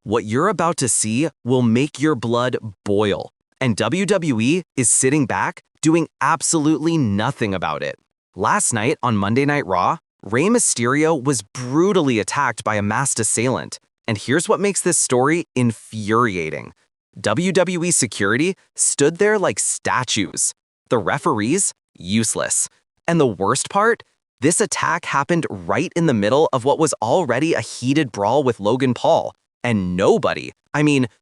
What you're about to see will make your blood boil, and WWE is sitting back doing absolutely nothing about it. Last night on Monday Night Raw, Rey Mysterio was brutally attacked by a masked assailant, and here's what makes this story infuriating. WWE security stood there like statues. The referees, useless. And the worst part? This attack happened right in the middle of what was already a heated brawl with Logan Paul. And nobody,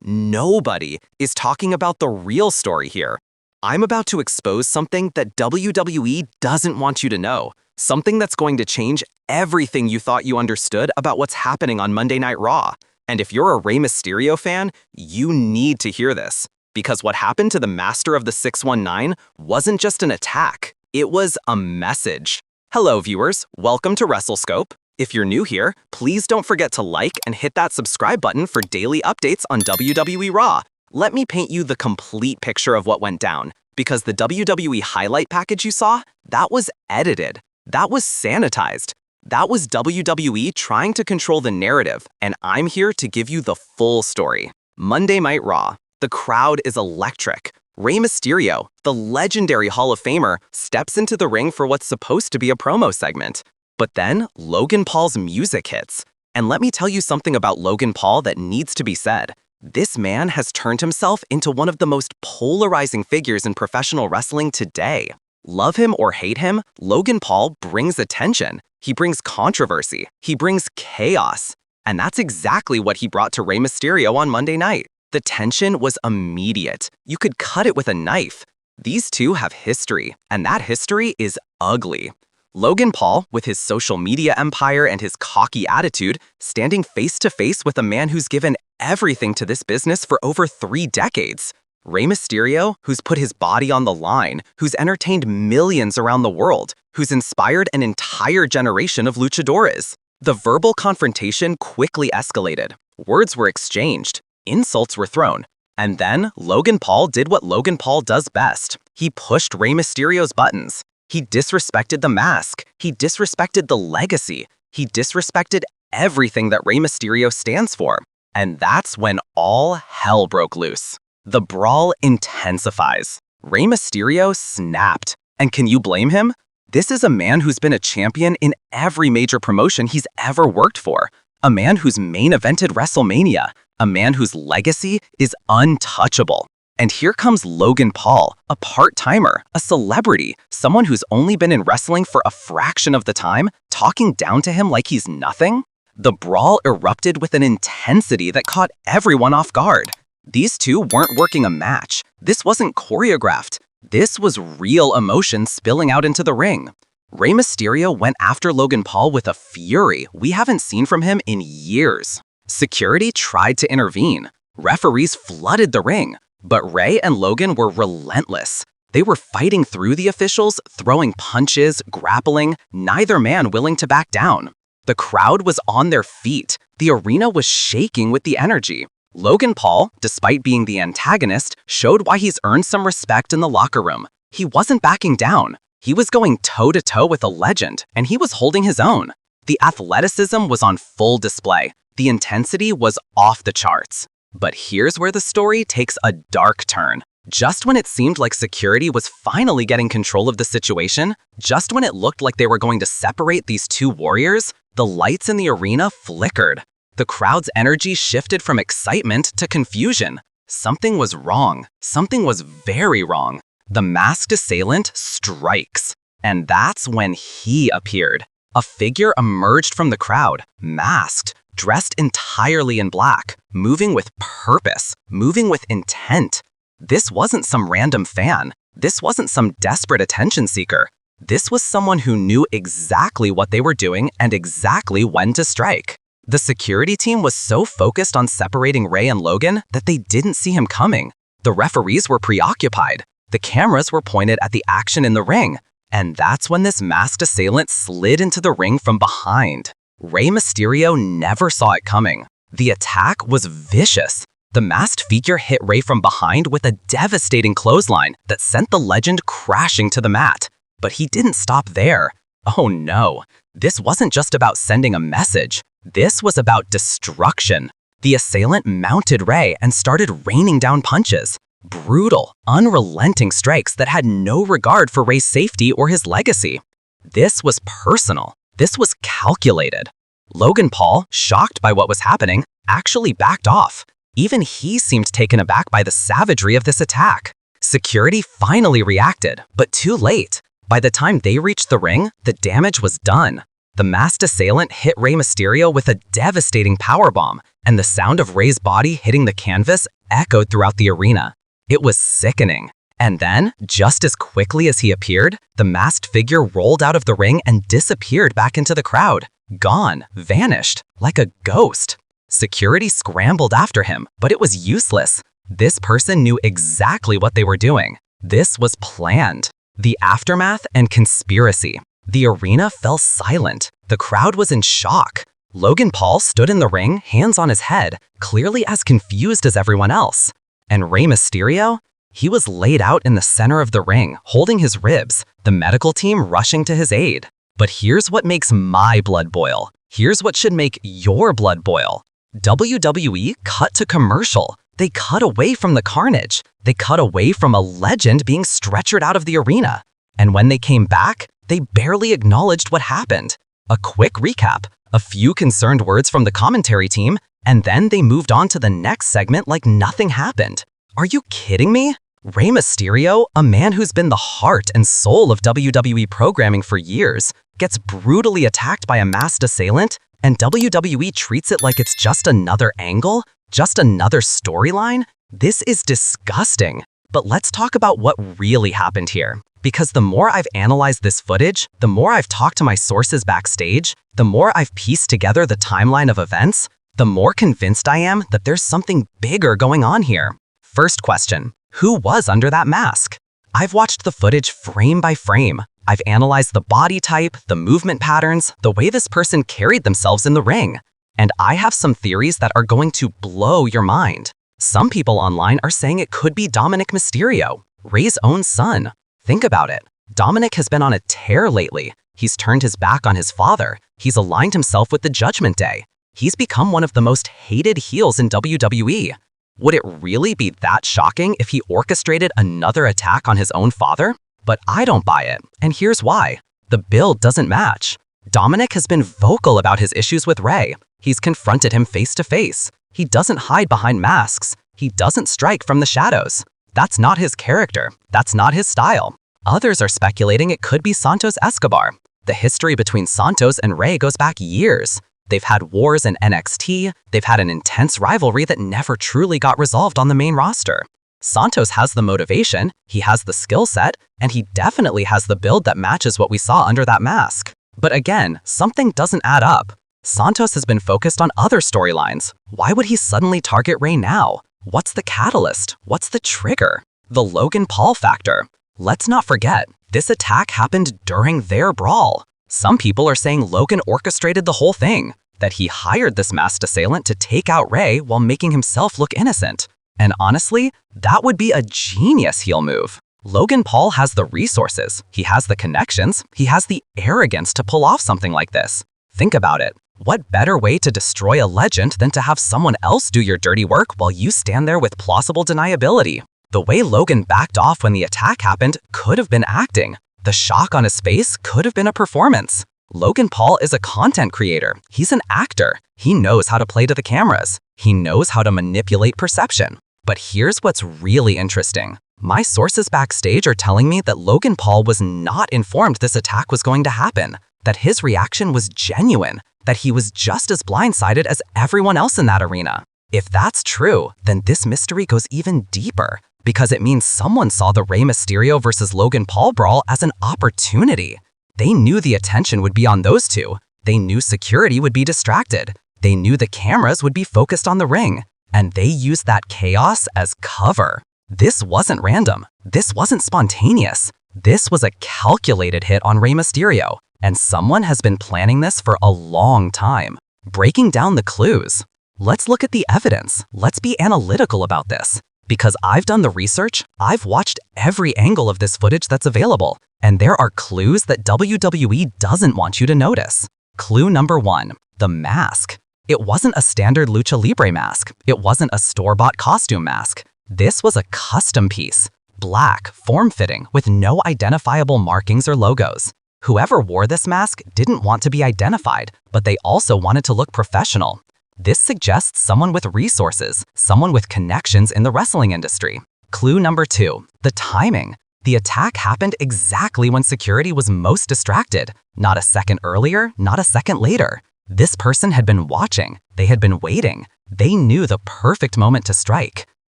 nobody, is talking about the real story here. I'm about to expose something that WWE doesn't want you to know. Something that's going to change everything you thought you understood about what's happening on Monday Night Raw. And if you're a Rey Mysterio fan, you need to hear this. Because what happened to the Master of the 619 wasn't just an attack, it was a message. Hello viewers, welcome to WrestleScope. If you're new here, please don't forget to like and hit that subscribe button for daily updates on WWE Raw. Let me paint you the complete picture of what went down, because the WWE highlight package you saw, that was edited. That was sanitized. That was WWE trying to control the narrative, and I'm here to give you the full story. Monday Night Raw. The crowd is electric. Rey Mysterio, the legendary Hall of Famer, steps into the ring for what's supposed to be a promo segment. But then, Logan Paul's music hits. And let me tell you something about Logan Paul that needs to be said. This man has turned himself into one of the most polarizing figures in professional wrestling today. Love him or hate him, Logan Paul brings attention. He brings controversy. He brings chaos. And that's exactly what he brought to Rey Mysterio on Monday night. The tension was immediate. You could cut it with a knife. These two have history, and that history is ugly. Logan Paul, with his social media empire and his cocky attitude, standing face to face with a man who's given everything to this business for over 3 decades. Rey Mysterio, who's put his body on the line, who's entertained millions around the world, who's inspired an entire generation of luchadores. The verbal confrontation quickly escalated. Words were exchanged. Insults were thrown. And then Logan Paul did what Logan Paul does best. He pushed Rey Mysterio's buttons. He disrespected the mask. He disrespected the legacy. He disrespected everything that Rey Mysterio stands for. And that's when all hell broke loose. The brawl intensifies. Rey Mysterio snapped. And can you blame him? This is a man who's been a champion in every major promotion he's ever worked for. A man who's main evented WrestleMania. A man whose legacy is untouchable. And here comes Logan Paul, a part-timer, a celebrity, someone who's only been in wrestling for a fraction of the time, talking down to him like he's nothing? The brawl erupted with an intensity that caught everyone off guard. These two weren't working a match. This wasn't choreographed. This was real emotion spilling out into the ring. Rey Mysterio went after Logan Paul with a fury we haven't seen from him in years. Security tried to intervene. Referees flooded the ring. But Rey and Logan were relentless. They were fighting through the officials, throwing punches, grappling, neither man willing to back down. The crowd was on their feet. The arena was shaking with the energy. Logan Paul, despite being the antagonist, showed why he's earned some respect in the locker room. He wasn't backing down. He was going toe-to-toe with a legend, and he was holding his own. The athleticism was on full display. The intensity was off the charts. But here's where the story takes a dark turn. Just when it seemed like security was finally getting control of the situation, just when it looked like they were going to separate these two warriors, the lights in the arena flickered. The crowd's energy shifted from excitement to confusion. Something was wrong. Something was very wrong. The masked assailant strikes. And that's when he appeared. A figure emerged from the crowd, masked, dressed entirely in black, moving with purpose, moving with intent. This wasn't some random fan. This wasn't some desperate attention seeker. This was someone who knew exactly what they were doing and exactly when to strike. The security team was so focused on separating Rey and Logan that they didn't see him coming. The referees were preoccupied. The cameras were pointed at the action in the ring. And that's when this masked assailant slid into the ring from behind. Rey Mysterio never saw it coming. The attack was vicious. The masked figure hit Rey from behind with a devastating clothesline that sent the legend crashing to the mat. But he didn't stop there. Oh no, this wasn't just about sending a message. This was about destruction. The assailant mounted Rey and started raining down punches. Brutal, unrelenting strikes that had no regard for Rey's safety or his legacy. This was personal. This was calculated. Logan Paul, shocked by what was happening, actually backed off. Even he seemed taken aback by the savagery of this attack. Security finally reacted, but too late. By the time they reached the ring, the damage was done. The masked assailant hit Rey Mysterio with a devastating powerbomb, and the sound of Rey's body hitting the canvas echoed throughout the arena. It was sickening. And then, just as quickly as he appeared, the masked figure rolled out of the ring and disappeared back into the crowd. Gone, vanished, like a ghost. Security scrambled after him, but it was useless. This person knew exactly what they were doing. This was planned. The aftermath and conspiracy. The arena fell silent. The crowd was in shock. Logan Paul stood in the ring, hands on his head, clearly as confused as everyone else. And Rey Mysterio? He was laid out in the center of the ring, holding his ribs, the medical team rushing to his aid. But here's what makes my blood boil. Here's what should make your blood boil. WWE cut to commercial. They cut away from the carnage. They cut away from a legend being stretchered out of the arena. And when they came back, they barely acknowledged what happened. A quick recap, a few concerned words from the commentary team, and then they moved on to the next segment like nothing happened. Are you kidding me? Rey Mysterio, a man who's been the heart and soul of WWE programming for years, gets brutally attacked by a masked assailant, and WWE treats it like it's just another angle, just another storyline? This is disgusting. But let's talk about what really happened here. Because the more I've analyzed this footage, the more I've talked to my sources backstage, the more I've pieced together the timeline of events, the more convinced I am that there's something bigger going on here. First question, who was under that mask? I've watched the footage frame by frame. I've analyzed the body type, the movement patterns, the way this person carried themselves in the ring. And I have some theories that are going to blow your mind. Some people online are saying it could be Dominic Mysterio, Rey's own son. Think about it. Dominic has been on a tear lately. He's turned his back on his father. He's aligned himself with the Judgment Day. He's become one of the most hated heels in WWE. Would it really be that shocking if he orchestrated another attack on his own father? But I don't buy it, and here's why. The build doesn't match. Dominic has been vocal about his issues with Rey. He's confronted him face to face. He doesn't hide behind masks. He doesn't strike from the shadows. That's not his character. That's not his style. Others are speculating it could be Santos Escobar. The history between Santos and Rey goes back years. They've had wars in NXT. They've had an intense rivalry that never truly got resolved on the main roster. Santos has the motivation, he has the skill set, and he definitely has the build that matches what we saw under that mask. But again, something doesn't add up. Santos has been focused on other storylines. Why would he suddenly target Rey now? What's the catalyst? What's the trigger? The Logan Paul factor. Let's not forget, this attack happened during their brawl. Some people are saying Logan orchestrated the whole thing, that he hired this masked assailant to take out Rey while making himself look innocent. And honestly, that would be a genius heel move. Logan Paul has the resources, he has the connections, he has the arrogance to pull off something like this. Think about it. What better way to destroy a legend than to have someone else do your dirty work while you stand there with plausible deniability? The way Logan backed off when the attack happened could have been acting. The shock on his face could have been a performance. Logan Paul is a content creator. He's an actor. He knows how to play to the cameras. He knows how to manipulate perception. But here's what's really interesting. My sources backstage are telling me that Logan Paul was not informed this attack was going to happen, that his reaction was genuine, that he was just as blindsided as everyone else in that arena. If that's true, then this mystery goes even deeper, because it means someone saw the Rey Mysterio versus Logan Paul brawl as an opportunity. They knew the attention would be on those two. They knew security would be distracted. They knew the cameras would be focused on the ring. And they used that chaos as cover. This wasn't random. This wasn't spontaneous. This was a calculated hit on Rey Mysterio. And someone has been planning this for a long time. Breaking down the clues. Let's look at the evidence. Let's be analytical about this. Because I've done the research, I've watched every angle of this footage that's available. And there are clues that WWE doesn't want you to notice. Clue number 1, the mask. It wasn't a standard lucha libre mask. It wasn't a store-bought costume mask. This was a custom piece, black, form-fitting, with no identifiable markings or logos. Whoever wore this mask didn't want to be identified, but they also wanted to look professional. This suggests someone with resources, someone with connections in the wrestling industry. Clue number 2, the timing. The attack happened exactly when security was most distracted. Not a second earlier, not a second later. This person had been watching. They had been waiting. They knew the perfect moment to strike.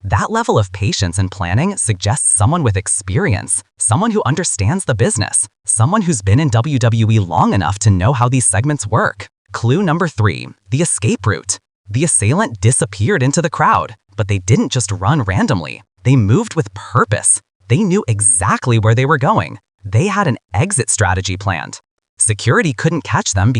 That level of patience and planning suggests someone with experience, someone who understands the business, someone who's been in WWE long enough to know how these segments work. Clue number 3, the escape route. The assailant disappeared into the crowd, but they didn't just run randomly. They moved with purpose. They knew exactly where they were going. They had an exit strategy planned. Security couldn't catch them because